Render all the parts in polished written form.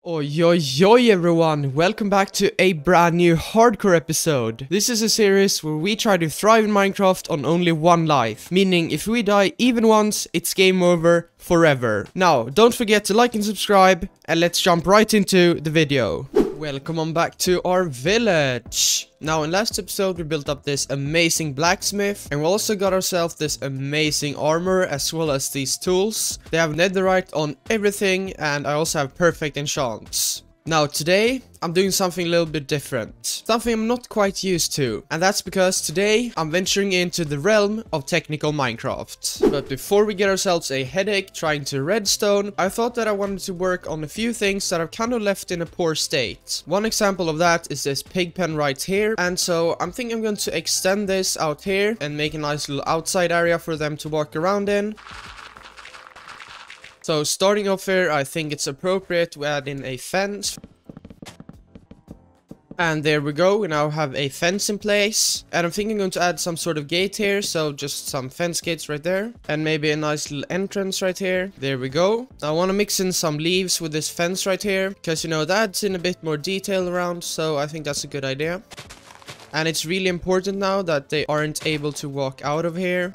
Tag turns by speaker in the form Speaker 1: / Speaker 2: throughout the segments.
Speaker 1: Oi, oi, oi, everyone! Welcome back to a brand new hardcore episode. This is a series where we try to thrive in Minecraft on only one life, meaning if we die even once, it's game over forever. Now, don't forget to like and subscribe, and let's jump right into the video. Welcome on back to our village. Now, in last episode, we built up this amazing blacksmith, and we also got ourselves this amazing armor, as well as these tools. They have netherite on everything, and I also have perfect enchants. Now, today, I'm doing something a little bit different. Something I'm not quite used to. And that's because today, I'm venturing into the realm of technical Minecraft. But before we get ourselves a headache trying to redstone, I thought that I wanted to work on a few things that I've kind of left in a poor state. One example of that is this pig pen right here. And so, I'm thinking I'm going to extend this out here and make a nice little outside area for them to walk around in. So starting off here, I think it's appropriate to add in a fence. And there we go, we now have a fence in place. And I'm thinking I'm going to add some sort of gate here, so just some fence gates right there. And maybe a nice little entrance right here. There we go. I want to mix in some leaves with this fence right here, because you know, that adds in a bit more detail around, so I think that's a good idea. And it's really important now that they aren't able to walk out of here.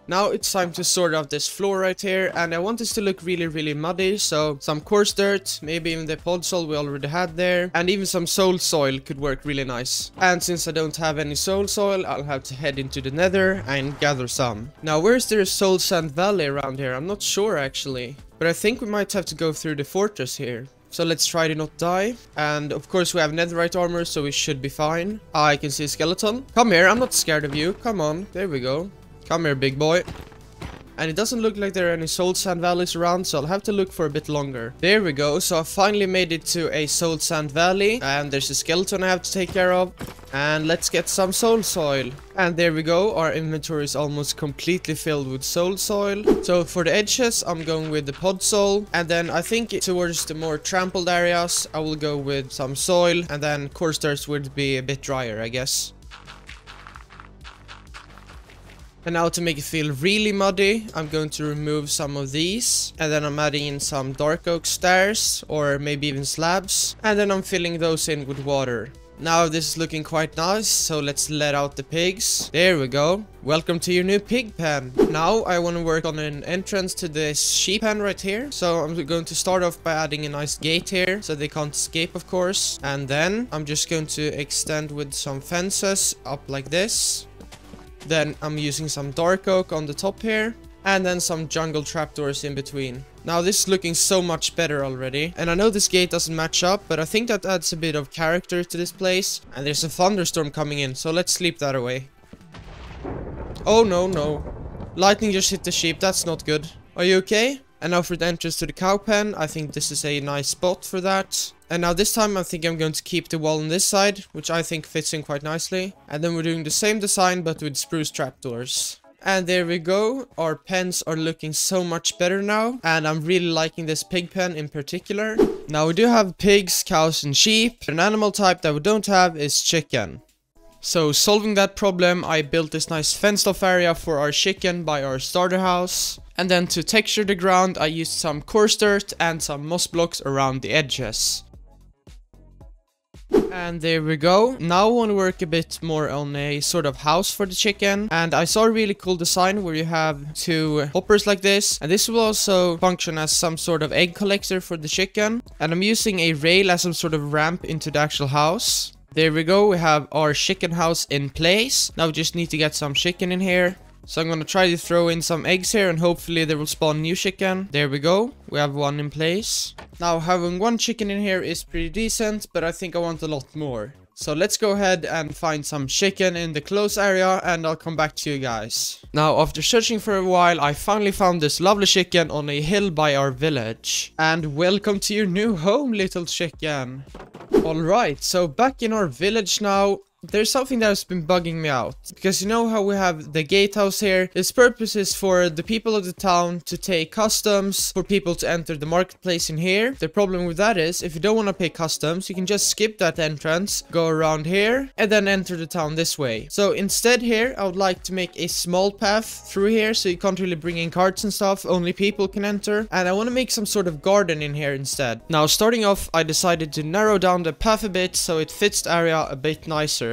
Speaker 1: Now it's time to sort out this floor right here, and I want this to look really muddy, so some coarse dirt, maybe even the podzol we already had there, and even some soul soil could work really nice. And since I don't have any soul soil, I'll have to head into the nether and gather some. Now, where's there a soul sand valley around here? I'm not sure actually, but I think we might have to go through the fortress here. So let's try to not die. And of course we have netherite armor, so we should be fine. I can see a skeleton. Come here, I'm not scared of you. Come on, there we go. Come here, big boy. And it doesn't look like there are any soul sand valleys around, so I'll have to look for a bit longer. There we go, so I finally made it to a soul sand valley. And there's a skeleton I have to take care of. And let's get some soul soil. And there we go, our inventory is almost completely filled with soul soil. So for the edges, I'm going with the podzol. And then I think towards the more trampled areas, I will go with some soil. And then coarse dirt would be a bit drier, I guess. And now to make it feel really muddy, I'm going to remove some of these. And then I'm adding in some dark oak stairs, or maybe even slabs. And then I'm filling those in with water. Now this is looking quite nice, so let's let out the pigs. There we go. Welcome to your new pig pen. Now I want to work on an entrance to this sheep pen right here. So I'm going to start off by adding a nice gate here, so they can't escape, of course. And then I'm just going to extend with some fences up like this. Then I'm using some dark oak on the top here. And then some jungle trapdoors in between. Now this is looking so much better already. And I know this gate doesn't match up, but I think that adds a bit of character to this place. And there's a thunderstorm coming in, so let's sleep that away. Oh no. Lightning just hit the sheep, that's not good. Are you okay? And now for the entrance to the cow pen, I think this is a nice spot for that. And now this time I think I'm going to keep the wall on this side, which I think fits in quite nicely. And then we're doing the same design but with spruce trapdoors. And there we go, our pens are looking so much better now. And I'm really liking this pig pen in particular. Now we do have pigs, cows and sheep. An animal type that we don't have is chicken. So solving that problem, I built this nice fenced off area for our chicken by our starter house. And then to texture the ground, I used some coarse dirt and some moss blocks around the edges. And there we go. Now I want to work a bit more on a sort of house for the chicken. And I saw a really cool design where you have two hoppers like this. And this will also function as some sort of egg collector for the chicken. And I'm using a rail as some sort of ramp into the actual house. There we go, we have our chicken house in place. Now we just need to get some chicken in here. So I'm gonna try to throw in some eggs here and hopefully there will spawn new chicken. There we go, we have one in place. Now having one chicken in here is pretty decent, but I think I want a lot more. So let's go ahead and find some chicken in the close area and I'll come back to you guys. Now after searching for a while, I finally found this lovely chicken on a hill by our village. And welcome to your new home, little chicken. Alright, so back in our village now. there's something that has been bugging me out. Because you know how we have the gatehouse here? Its purpose is for the people of the town to take customs, for people to enter the marketplace in here. The problem with that is, if you don't want to pay customs, you can just skip that entrance, go around here, and then enter the town this way. So instead here, I would like to make a small path through here, so you can't really bring in carts and stuff, only people can enter. And I want to make some sort of garden in here instead. Now, starting off, I decided to narrow down the path a bit, so it fits the area a bit nicer.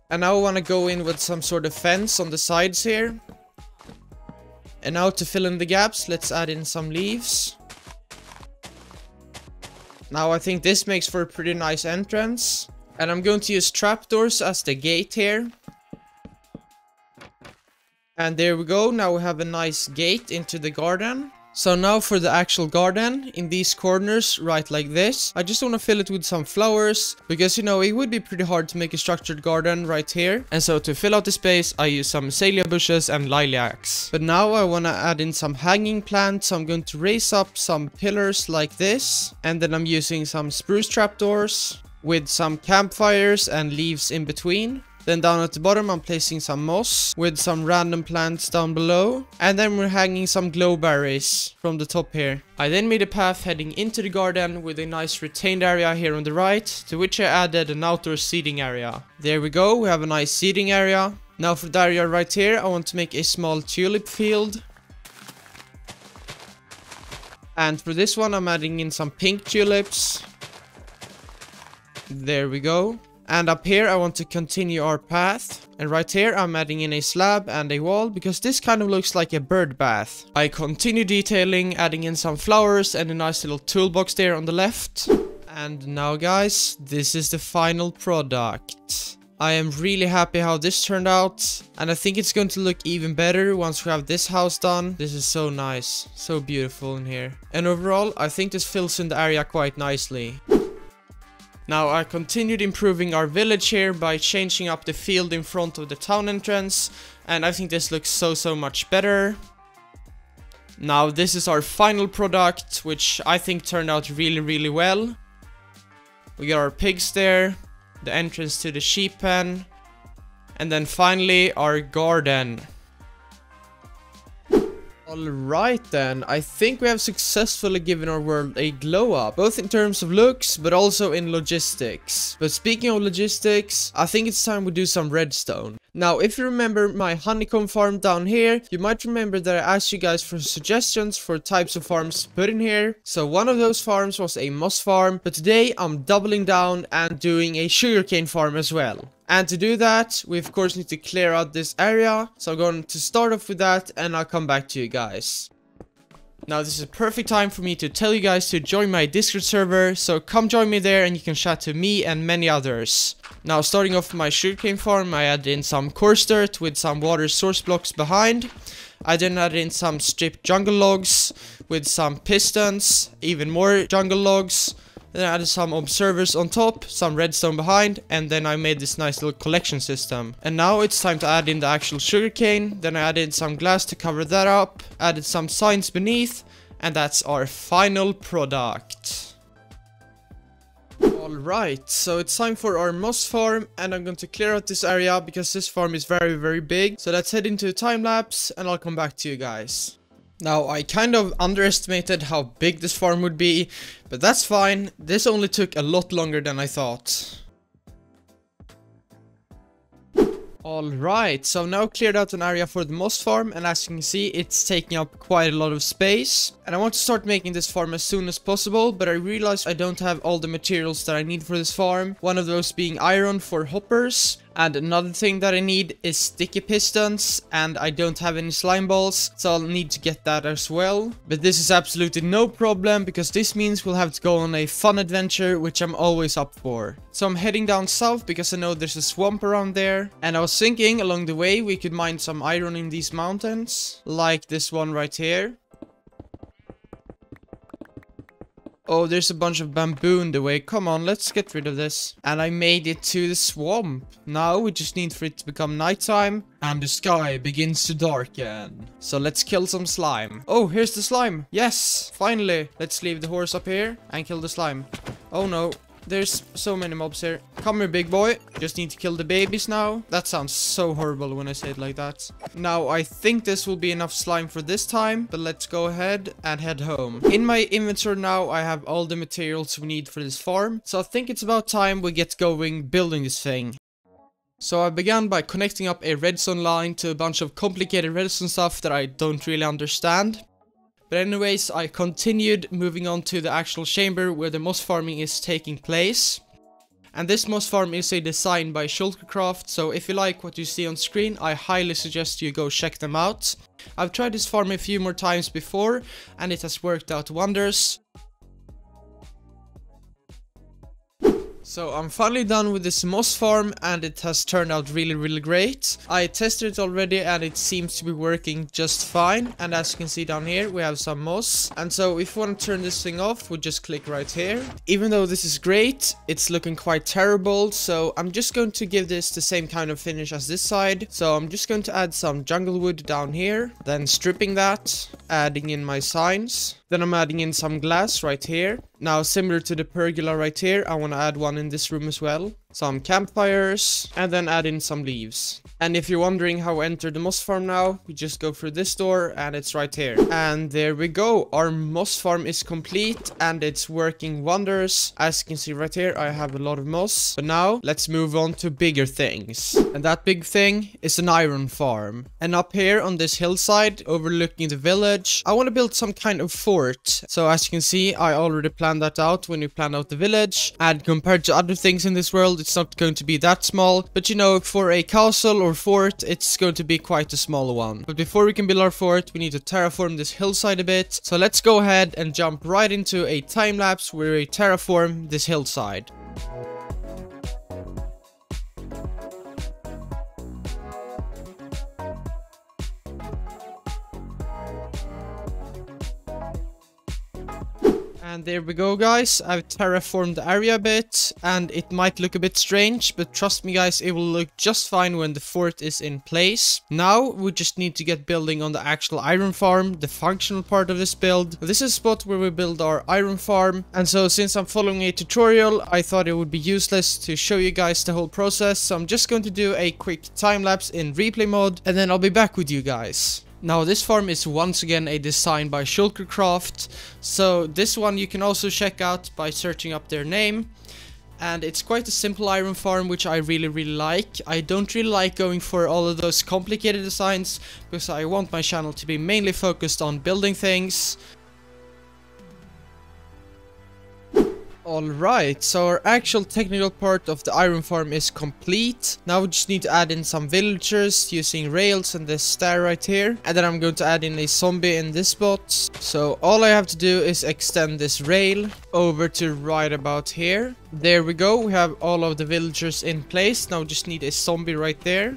Speaker 1: And now I want to go in with some sort of fence on the sides here. And now to fill in the gaps, let's add in some leaves. Now I think this makes for a pretty nice entrance. And I'm going to use trapdoors as the gate here. And there we go, now we have a nice gate into the garden. So now for the actual garden, in these corners, right like this, I just want to fill it with some flowers, because you know, it would be pretty hard to make a structured garden right here. And so to fill out the space, I use some azalea bushes and lilacs. But now I want to add in some hanging plants, so I'm going to raise up some pillars like this. And then I'm using some spruce trapdoors with some campfires and leaves in between. Then down at the bottom, I'm placing some moss with some random plants down below. And then we're hanging some glow berries from the top here. I then made a path heading into the garden with a nice retained area here on the right, to which I added an outdoor seating area. There we go, we have a nice seating area. Now for the area right here, I want to make a small tulip field. And for this one, I'm adding in some pink tulips. There we go. And up here I want to continue our path. And right here I'm adding in a slab and a wall, because this kind of looks like a bird bath. I continue detailing, adding in some flowers and a nice little toolbox there on the left. And now guys, this is the final product. I am really happy how this turned out. And I think it's going to look even better once we have this house done. This is so nice, so beautiful in here. And overall, I think this fills in the area quite nicely. Now I continued improving our village here by changing up the field in front of the town entrance, and I think this looks so much better. Now this is our final product, which I think turned out really well. We got our pigs there, the entrance to the sheep pen, and then finally our garden. Alright then, I think we have successfully given our world a glow up, both in terms of looks, but also in logistics. But speaking of logistics, I think it's time we do some redstone. Now, if you remember my honeycomb farm down here, you might remember that I asked you guys for suggestions for types of farms to put in here. So one of those farms was a moss farm, but today I'm doubling down and doing a sugarcane farm as well. And to do that, we of course need to clear out this area. So I'm going to start off with that and I'll come back to you guys. Now this is a perfect time for me to tell you guys to join my Discord server. So come join me there and you can chat to me and many others. Now starting off my sugarcane farm, I added in some coarse dirt with some water source blocks behind. I then added in some stripped jungle logs with some pistons, even more jungle logs. Then I added some observers on top, some redstone behind, and then I made this nice little collection system. And now it's time to add in the actual sugarcane. Then I added some glass to cover that up, added some signs beneath, and that's our final product. Alright, so it's time for our moss farm, and I'm going to clear out this area because this farm is very big. So let's head into a time lapse and I'll come back to you guys. Now, I kind of underestimated how big this farm would be, but that's fine. This only took a lot longer than I thought. Alright, so I've now cleared out an area for the moss farm, and as you can see, it's taking up quite a lot of space. And I want to start making this farm as soon as possible, but I realized I don't have all the materials that I need for this farm. One of those being iron for hoppers. And another thing that I need is sticky pistons, and I don't have any slime balls, so I'll need to get that as well. But this is absolutely no problem, because this means we'll have to go on a fun adventure, which I'm always up for. So I'm heading down south because I know there's a swamp around there, and I was thinking along the way we could mine some iron in these mountains, like this one right here. Oh, there's a bunch of bamboo in the way. Come on, let's get rid of this. And I made it to the swamp. Now we just need for it to become nighttime and the sky begins to darken. So let's kill some slime. Oh, here's the slime. Yes, finally. Let's leave the horse up here and kill the slime. Oh no. There's so many mobs here. Come here, big boy. Just need to kill the babies now. That sounds so horrible when I say it like that. Now, I think this will be enough slime for this time, but let's go ahead and head home. In my inventory now, I have all the materials we need for this farm, so I think it's about time we get going building this thing. So I began by connecting up a redstone line to a bunch of complicated redstone stuff that I don't really understand. But anyways, I continued moving on to the actual chamber where the moss farming is taking place. And this moss farm is a design by Sugarcane, so if you like what you see on screen, I highly suggest you go check them out. I've tried this farm a few more times before, and it has worked out wonders. So I'm finally done with this moss farm, and it has turned out really great. I tested it already and it seems to be working just fine. And as you can see down here, we have some moss. And so if you want to turn this thing off, we just click right here. Even though this is great, it's looking quite terrible. So I'm just going to give this the same kind of finish as this side. So I'm just going to add some jungle wood down here. Then stripping that, adding in my signs. Then I'm adding in some glass right here. Now, similar to the pergola right here, I want to add one in this room as well. Some campfires, and then add in some leaves. And if you're wondering how I enter the moss farm now, we just go through this door, and it's right here. And there we go, our moss farm is complete, and it's working wonders. As you can see right here, I have a lot of moss. But now, let's move on to bigger things. And that big thing is an iron farm. And up here on this hillside, overlooking the village, I want to build some kind of fort. So as you can see, I already planned that out when we planned out the village. And compared to other things in this world, it's not going to be that small, but you know, for a castle or fort, it's going to be quite a small one. But before we can build our fort, we need to terraform this hillside a bit. So let's go ahead and jump right into a time lapse where we terraform this hillside. And there we go, guys. I've terraformed the area a bit, and it might look a bit strange, but trust me guys, it will look just fine when the fort is in place. Now we just need to get building on the actual iron farm, the functional part of this build. This is a spot where we build our iron farm, and so since I'm following a tutorial, I thought it would be useless to show you guys the whole process, so I'm just going to do a quick time lapse in replay mode, and then I'll be back with you guys. Now this farm is once again a design by Sugarcane, so this one you can also check out by searching up their name. And it's quite a simple iron farm, which I really like. I don't really like going for all of those complicated designs, because I want my channel to be mainly focused on building things. Alright, so our actual technical part of the iron farm is complete. Now we just need to add in some villagers using rails and this stair right here. And then I'm going to add in a zombie in this spot. So all I have to do is extend this rail over to right about here. There we go, we have all of the villagers in place. Now we just need a zombie right there.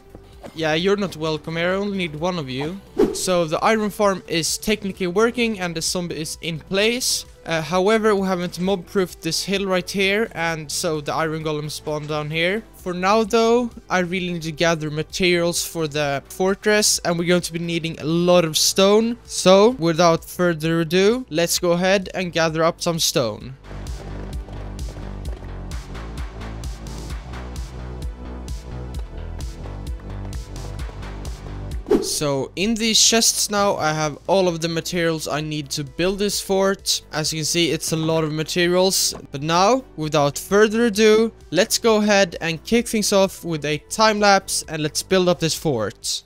Speaker 1: Yeah, you're not welcome here, I only need one of you. So the iron farm is technically working and the zombie is in place. However, we haven't mob-proofed this hill right here, and so the iron golem spawned down here. For now though, I really need to gather materials for the fortress, and we're going to be needing a lot of stone. So, without further ado, let's go ahead and gather up some stone. So in these chests now I have all of the materials I need to build this fort. As you can see, it's a lot of materials. But now, without further ado, let's go ahead and kick things off with a time lapse, and let's build up this fort.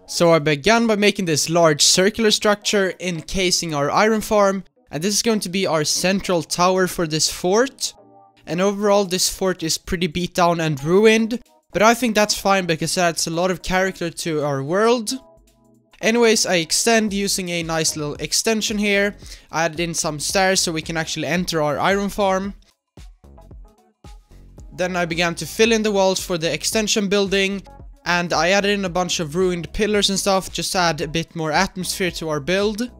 Speaker 1: So I began by making this large circular structure encasing our iron farm, and this is going to be our central tower for this fort. And overall this fort is pretty beat down and ruined, but I think that's fine because it adds a lot of character to our world. Anyways, I extend using a nice little extension here. I added in some stairs so we can actually enter our iron farm. Then I began to fill in the walls for the extension building. And I added in a bunch of ruined pillars and stuff just to add a bit more atmosphere to our build.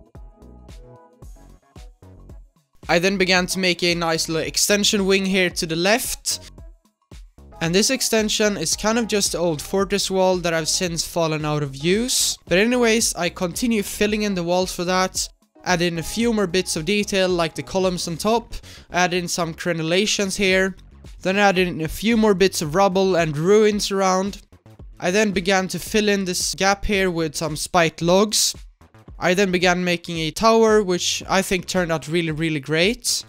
Speaker 1: I then began to make a nice little extension wing here to the left. And this extension is kind of just the old fortress wall that I've since fallen out of use. But anyways, I continue filling in the walls for that. Add in a few more bits of detail like the columns on top. Add in some crenellations here. Then add in a few more bits of rubble and ruins around. I then began to fill in this gap here with some spiked logs. I then began making a tower, which I think turned out really great.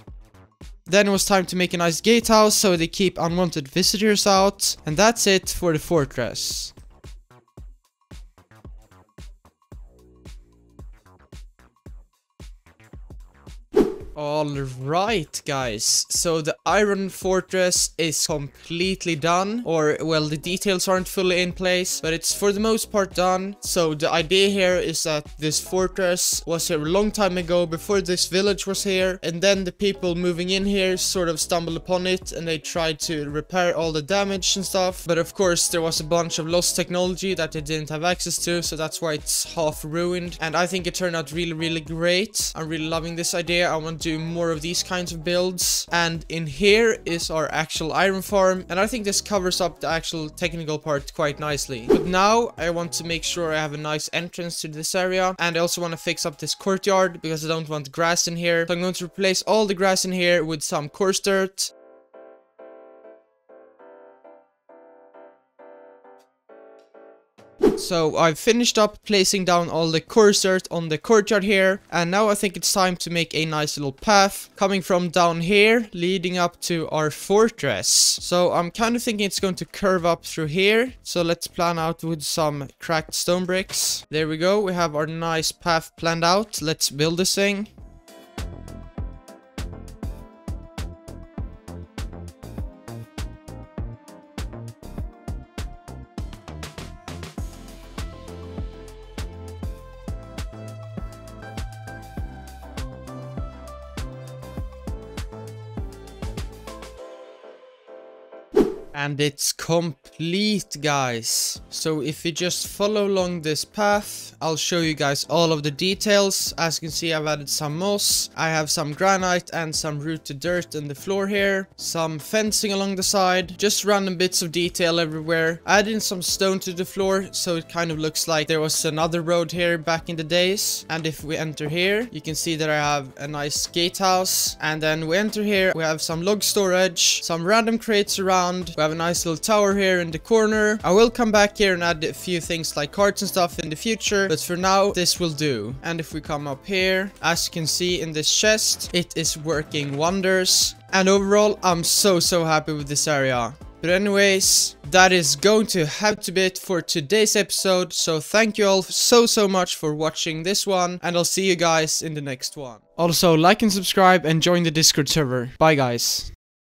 Speaker 1: Then it was time to make a nice gatehouse so they keep unwanted visitors out. And that's it for the fortress. Alright guys, so the iron fortress is completely done, or well, the details aren't fully in place, but it's for the most part done. So the idea here is that this fortress was here a long time ago, before this village was here, and then the people moving in here sort of stumbled upon it and they tried to repair all the damage and stuff, but of course there was a bunch of lost technology that they didn't have access to, so that's why it's half ruined. And I think it turned out really great. I'm really loving this idea. I want to do more of these kinds of builds. And in here is our actual iron farm, and I think this covers up the actual technical part quite nicely. But now I want to make sure I have a nice entrance to this area, and I also want to fix up this courtyard because I don't want grass in here. So I'm going to replace all the grass in here with some coarse dirt. So I've finished up placing down all the coarse dirt on the courtyard here, and now I think it's time to make a nice little path coming from down here leading up to our fortress. So I'm kind of thinking it's going to curve up through here, so let's plan out with some cracked stone bricks. There we go, we have our nice path planned out. Let's build this thing. And it's complete, guys. So if you just follow along this path, I'll show you guys all of the details. As you can see, I've added some moss, I have some granite and some rooted dirt in the floor here, some fencing along the side, just random bits of detail everywhere. I added in some stone to the floor so it kind of looks like there was another road here back in the days. And if we enter here, you can see that I have a nice gatehouse. And then we enter here, we have some log storage, some random crates around. We have a nice little tower here in the corner. I will come back here and add a few things like carts and stuff in the future, but for now this will do. And if we come up here, as you can see in this chest, it is working wonders. And overall, I'm so happy with this area. But anyways, that is going to have to be it for today's episode. So thank you all so much for watching this one, and I'll see you guys in the next one. Also, like and subscribe and join the Discord server. Bye guys.